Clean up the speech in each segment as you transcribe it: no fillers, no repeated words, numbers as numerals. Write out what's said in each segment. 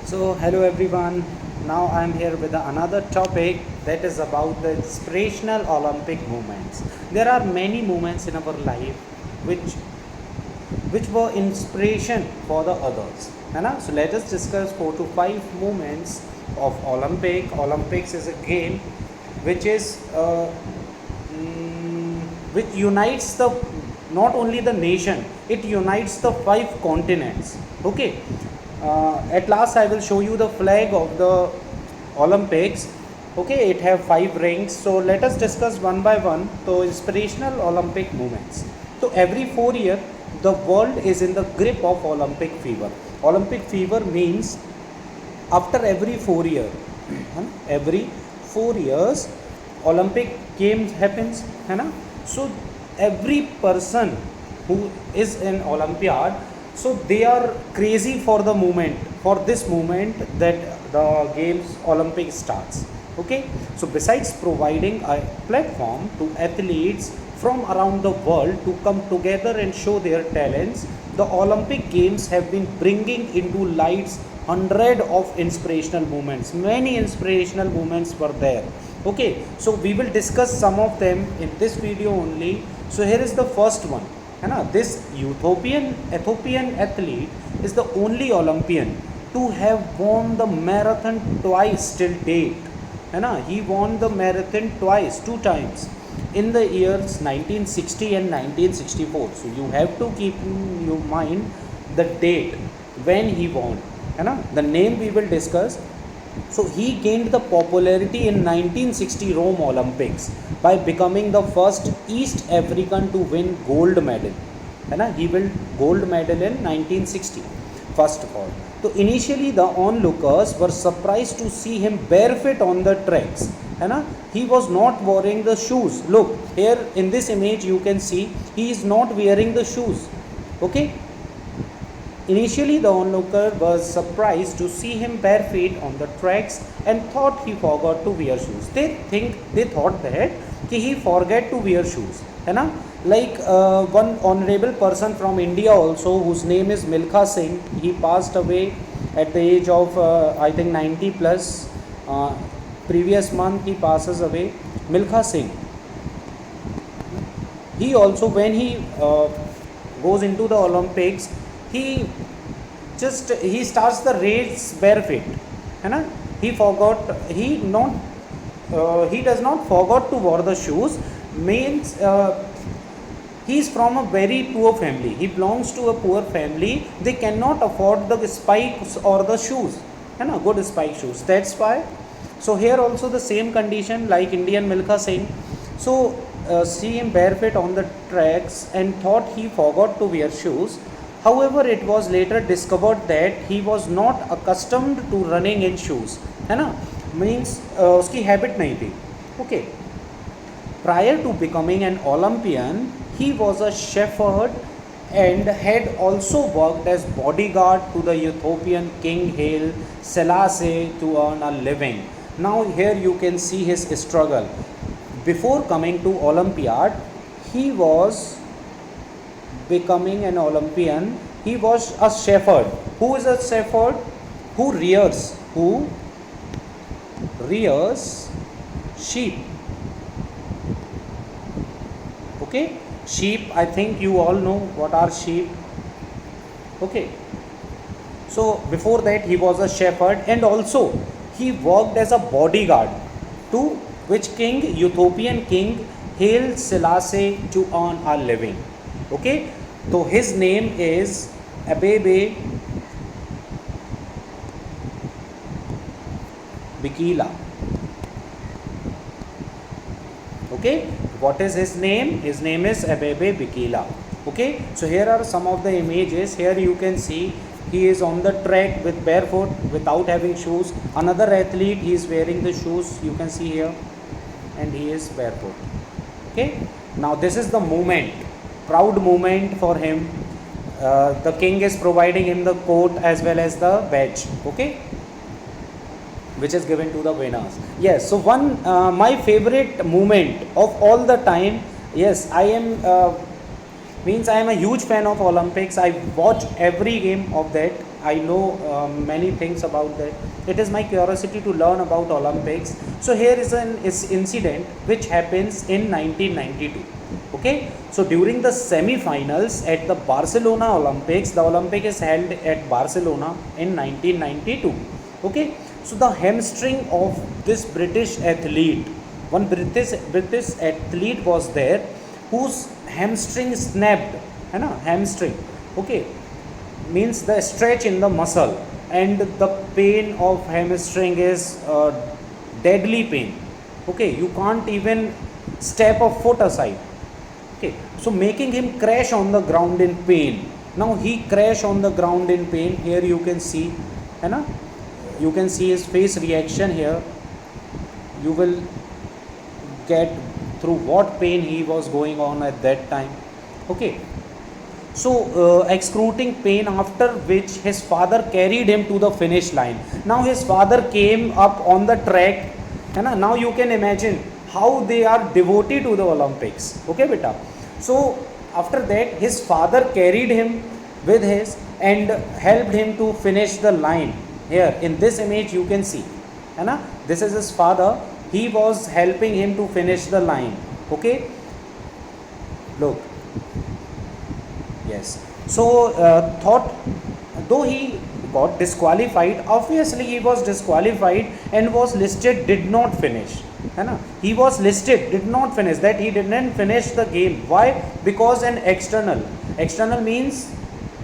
So, hello everyone. Now I am here with another topic that is about the inspirational Olympic moments. There are many moments in our life which were inspiration for the others. है ना? So let us discuss 4 to 5 moments of Olympic. Olympics is a game which is which unites the not only the nation, it unites the 5 continents. Okay. At last I will show you the flag of the Olympics. Okay, it have 5 rings. So let us discuss one by one. So inspirational Olympic moments. So every 4 year the world is in the grip of Olympic fever. Olympic fever means after every 4 year every 4 years Olympic games happens, है ना? So every person who is in Olympiad, so they are crazy for the moment, for this moment that the games Olympic starts. Okay, so besides providing a platform to athletes from around the world to come together and show their talents, the Olympic games have been bringing into lights hundred of inspirational moments. Many inspirational moments were there. Okay, so we will discuss some of them in this video only. So here is the first one, है ना? This Ethiopian athlete is the only Olympian to have won the marathon twice till date, है ना? He won the marathon twice, 2 times in the years 1960 and 1964. So you have to keep in your mind the date when he won, है ना? The name we will discuss. So he gained the popularity in 1960 Rome Olympics by becoming the first East African to win gold medal, है ना? He won gold medal in 1960 first of all. So initially the onlookers were surprised to see him barefoot on the tracks, है ना? He was not wearing the shoes. Look here in this image you can see he is not wearing the shoes. Okay, initially the onlooker was surprised to see him barefoot on the tracks and thought he forgot to wear shoes. They thought that he forgot to wear shoes, है ना? Like one honorable person from India also, whose name is Milkha Singh. He passed away at the age of I think 90 plus. Previous month he passes away, Milkha Singh. He also, when he goes into the Olympics, he starts the race barefoot, है ना? He does not forgot to wear the shoes. Means he is from a very poor family. He belongs to a poor family. They cannot afford the spikes or the shoes, है ना? Good spike shoes. That's why. So here also the same condition like Indian Milkha Singh. So see him barefoot on the tracks and thought he forgot to wear shoes. However, it was later discovered that he was not accustomed to running in shoes, है ना? Means उसकी habit नहीं थी. Okay. Prior to becoming an Olympian, he was a shepherd and had also worked as bodyguard to the Ethiopian King Haile Selassie to earn a living. Now here you can see his struggle. Before coming to Olympiad, he was becoming an Olympian. He was a shepherd. Who is a shepherd? Who rears sheep. Okay, sheep, I think you all know what are sheep. Okay, so before that he was a shepherd and also he worked as a bodyguard to which king? Ethiopian King Haile Selassie to earn a living. Okay, so his name is Abebe Bikila. Okay, what is his name? His name is Abebe Bikila. Okay, so here are some of the images. Here you can see he is on the track with barefoot without having shoes. Another athlete, he is wearing the shoes, you can see here, and he is barefoot. Okay, now this is the moment, proud moment for him. The king is providing him the coat as well as the badge. Okay, which is given to the winners. Yes, so one my favorite moment of all the time. Yes, I am a huge fan of Olympics. I watch every game of that. I know many things about that. It is my curiosity to learn about Olympics. So here is an incident which happens in 1992. Okay, so during the semi-finals at the Barcelona Olympics, the Olympic is held at Barcelona in 1992. Okay, so the hamstring of this British athlete, one British athlete was there whose hamstring snapped, है ना, hamstring. Okay, means the stretch in the muscle, and the pain of hamstring is deadly pain. Okay, you can't even step a foot aside. Okay, so making him crash on the ground in pain. Now he crash on the ground in pain. Here you can see, है ना, you can see his face reaction here. You will get through what pain he was going on at that time. Okay, so excruciating pain, after which his father carried him to the finish line. Now his father came up on the track, है ना. Now you can imagine how they are devoted to the Olympics. Okay beta, so after that his father carried him with his and helped him to finish the line. Here in this image you can see, है ना, this is his father. He was helping him to finish the line. Okay, look, yes. So thought, though he got disqualified, obviously he was disqualified and was listed did not finish, है ना. He was listed did not finish, that he didn't finish the game. Why? Because an external means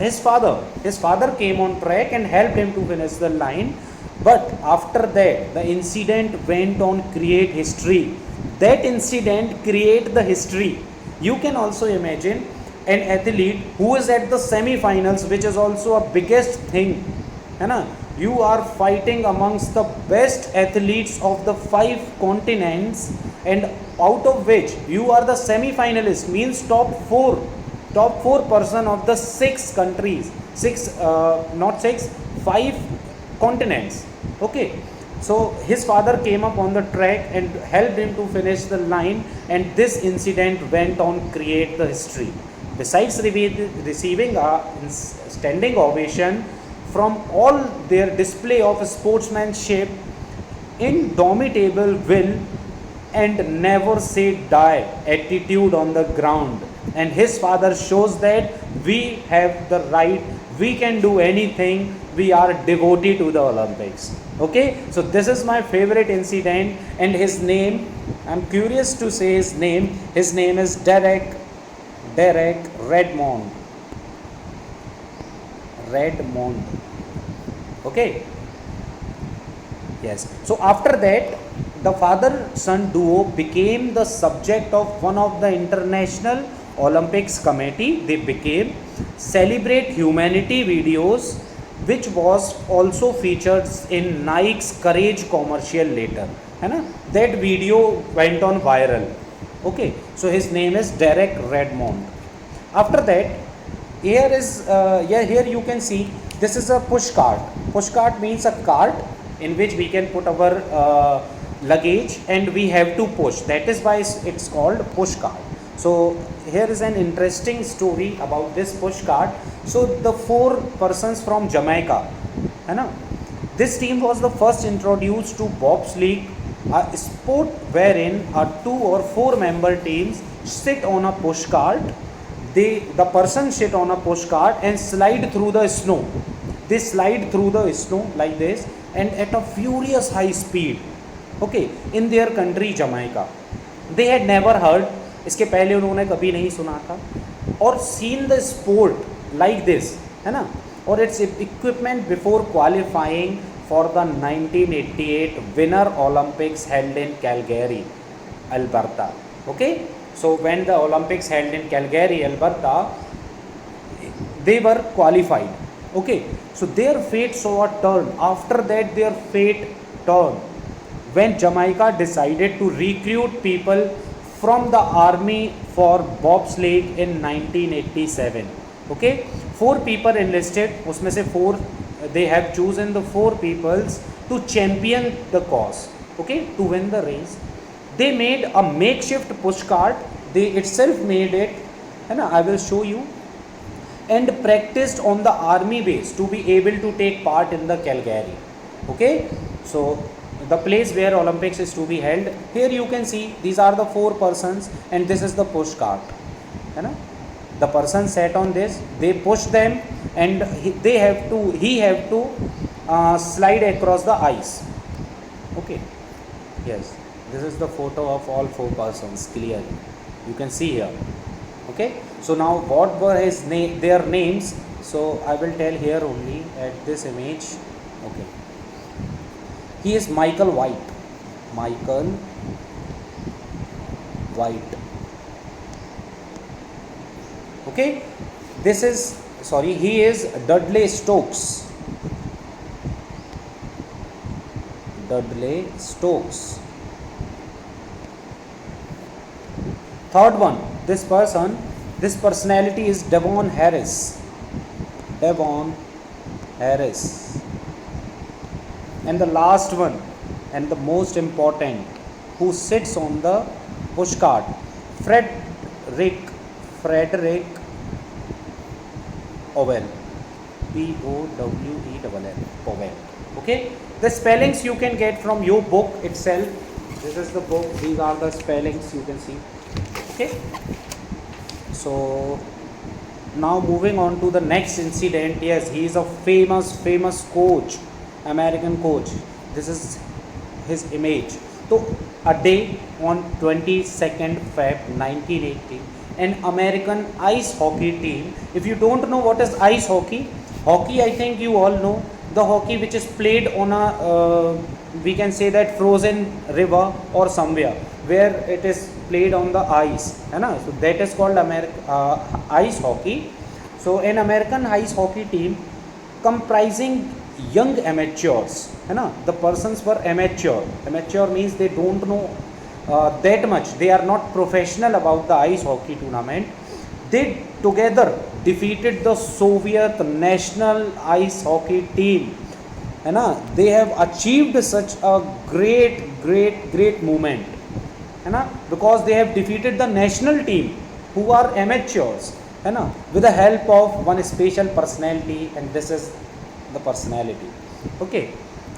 his father came on track and helped him to finish the line. But after that the incident went on create history. That incident create the history. You can also imagine an athlete who is at the semi-finals, which is also a biggest thing, है ना. You are fighting amongst the best athletes of the 5 continents, and out of which you are the semi-finalist, means top 4 person of the 6 countries, 5 continents. Okay, so his father came up on the track and helped him to finish the line, and this incident went on create the history. Besides receiving a standing ovation from all their display of sportsmanship, indomitable will, and never say die attitude on the ground, and his father shows that we have the right, we can do anything, we are devoted to the Olympics. Okay, so this is my favorite incident, and his name, I'm curious to say his name. His name is Derek Redmond. Okay, yes. So after that the father son duo became the subject of one of the international Olympics committee. They became celebrate humanity videos, which was also featured in Nike's Courage commercial later, है ना. That video went on viral. Okay, so his name is Derek Redmond. After that, here you can see, this is a push cart. Push cart means a cart in which we can put our luggage and we have to push. That is why it's called push cart. So here is an interesting story about this push cart. So the 4 persons from Jamaica, है ना, this team was the first introduced to bobsleigh, a sport wherein a 2 or 4 member teams sit on a push cart. The person sit on a push cart and slide through the snow. They slide through the snow like this and at a furious high speed. Okay, in their country Jamaica. They had never heard, इसके पहले उन्होंने कभी नहीं सुना था, और seen the sport like this, है ना, or its equipment before qualifying for the 1988 Winter Olympics held in Calgary, Alberta. Okay, so when the Olympics held in Calgary, Alberta, they were qualified. Okay, so their fate saw a turn. After that their fate turned when Jamaica decided to recruit people from the army for bobsleigh in 1987. Okay, 4 people enlisted, उसमें से 4 they have chosen the 4 peoples to champion the cause. Okay, to win the race. They made a makeshift push cart. They itself made it, है ना, I will show you. and practiced on the army base to be able to take part in the Calgary. Okay, so the place where Olympics is to be held. Here you can see these are the 4 persons, and this is the push cart. है ना? The person sat on this. They push them, and he have to slide across the ice. Okay. Yes. This is the photo of all 4 persons clearly. You can see here. Okay. So now what were their names? So I will tell here only at this image. Okay. He is Michael White. Michael White. Okay. He is Dudley Stokes. Dudley Stokes. Third one, this personality is Devon Harris. Devon Harris. And the last one, and the most important, who sits on the push cart, Frederick Powell. Powell. Powell. Okay. The spellings you can get from your book itself. This is the book. These are the spellings you can see. Okay. So now moving on to the next incident. Yes, he is a famous coach, American coach. This is his image. So a day on 22nd Feb 1980, an American ice hockey team. If you don't know what is ice hockey, I think you all know the hockey which is played on a we can say that frozen river or somewhere where it is played on the ice, है ना? So that is called ice hockey. So an American ice hockey team comprising young amateurs, है ना? The persons were amateur. Amateur means they don't know that much. They are not professional about the ice hockey tournament. They together defeated the Soviet national ice hockey team. है ना? They have achieved such a great moment, है ना? Because they have defeated the national team who are amateurs, है ना? With the help of one special personality, and this is the personality. Okay.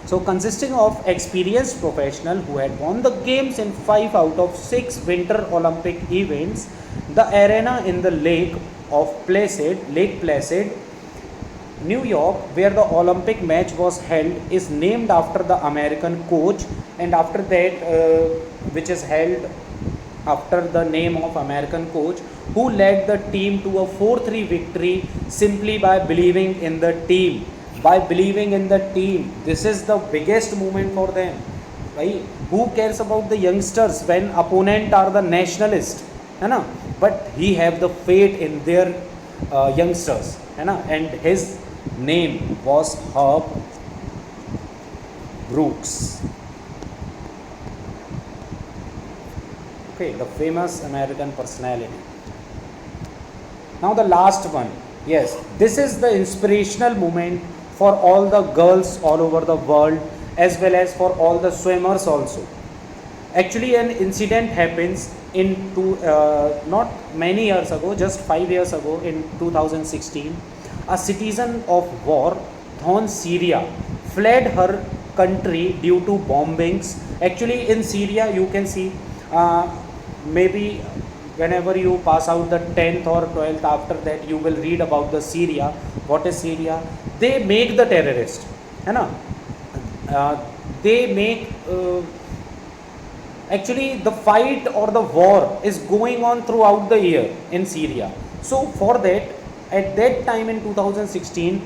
So consisting of experienced professional who had won the games in 5 out of 6 Winter Olympic events, the arena in the Lake Placid, New York, where the Olympic match was held, is named after the American coach, and after that, which is held after the name of American coach, who led the team to a 4-3 victory simply by believing in the team. This is the biggest moment for them. Right? Who cares about the youngsters when opponent are the nationalists? है ना? But he have the faith in their youngsters, है ना? And his name was Herb Brooks. Okay, the famous American personality. Now the last one. Yes, this is the inspirational moment for all the girls all over the world, as well as for all the swimmers also. Actually, an incident happens not many years ago, just 5 years ago, in 2016. A citizen of war, Thon Syria, fled her country due to bombings. Actually, in Syria, you can see, maybe whenever you pass out the 10th or 12th, after that you will read about the Syria. What is Syria? They make the terrorist, है ना? They make actually the fight or the war is going on throughout the year in Syria. So for that, at that time in 2016,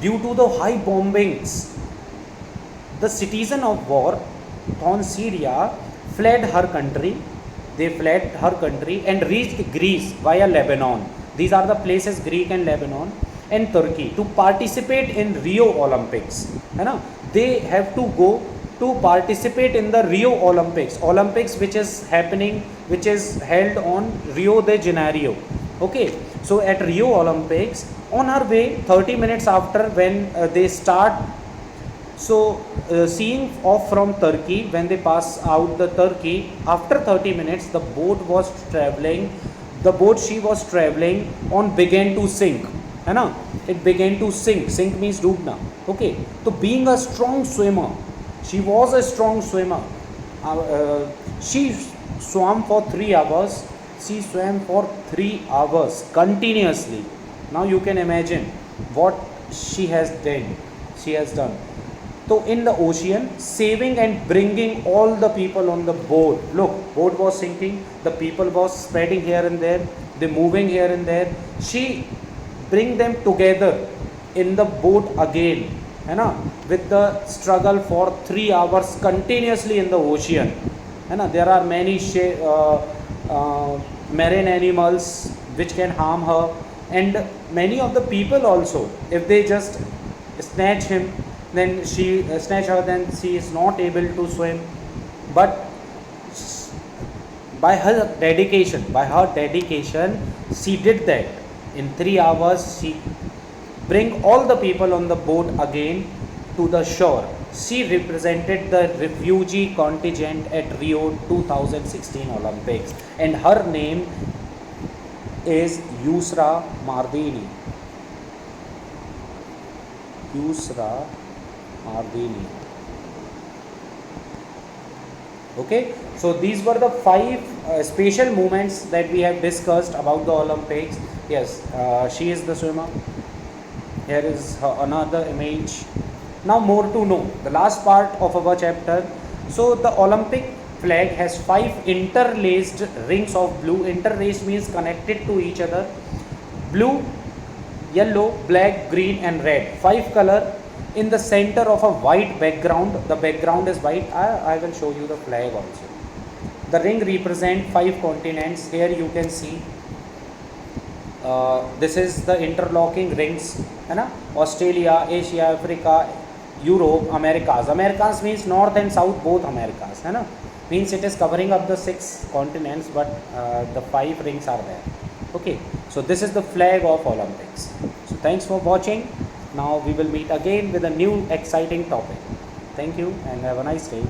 due to the high bombings, the citizen of war, Thon Syria, fled her country. They fled her country and reached Greece via Lebanon. These are the places, Greece and Lebanon and Turkey, to participate in Rio Olympics. है ना? They have to go to participate in the Rio Olympics which is held on Rio de Janeiro. Okay, so at Rio Olympics, on her way 30 minutes after when they start, so seeing off from Turkey, when they pass out the Turkey, after 30 minutes the boat she was traveling on began to sink. है ना. It began to sink. Sink means Dumna. Okay. तो being a strong swimmer, she was a strong swimmer. She swam for 3 hours. She swam for 3 hours continuously. Now you can imagine what she has done. She has done. So in the ocean, saving and bringing all the people on the boat. Look, boat was sinking. The people was spreading here and there. They moving here and there. She bring them together in the boat again, है ना, with the struggle for 3 hours continuously in the ocean, है ना. There are many marine animals which can harm her, and many of the people also, if they just snatch him, then she snatch her, then she is not able to swim. But by her dedication, she did that. In 3 hours, she bring all the people on the boat again to the shore. She represented the refugee contingent at Rio 2016 Olympics, and her name is Yusra Mardini. Yusra Mardini. Okay, so these were the 5 special moments that we have discussed about the Olympics. Yes, she is the swimmer. Here is another image. Now more to know, the last part of our chapter. So the Olympic flag has 5 interlaced rings of blue. Interlaced means connected to each other. Blue, yellow, black, green and red. 5 color in the center of a white background. The background is white. I will show you the flag also. The ring represent 5 continents. Here you can see. This is the interlocking rings, है ना. Australia, Asia, Africa, Europe, Americas. Americas means North and South, both Americas, है ना. Means it is covering up the 6 continents, but the 5 rings are there. Okay, so this is the flag of Olympics. So thanks for watching. Now we will meet again with a new exciting topic. Thank you and have a nice day.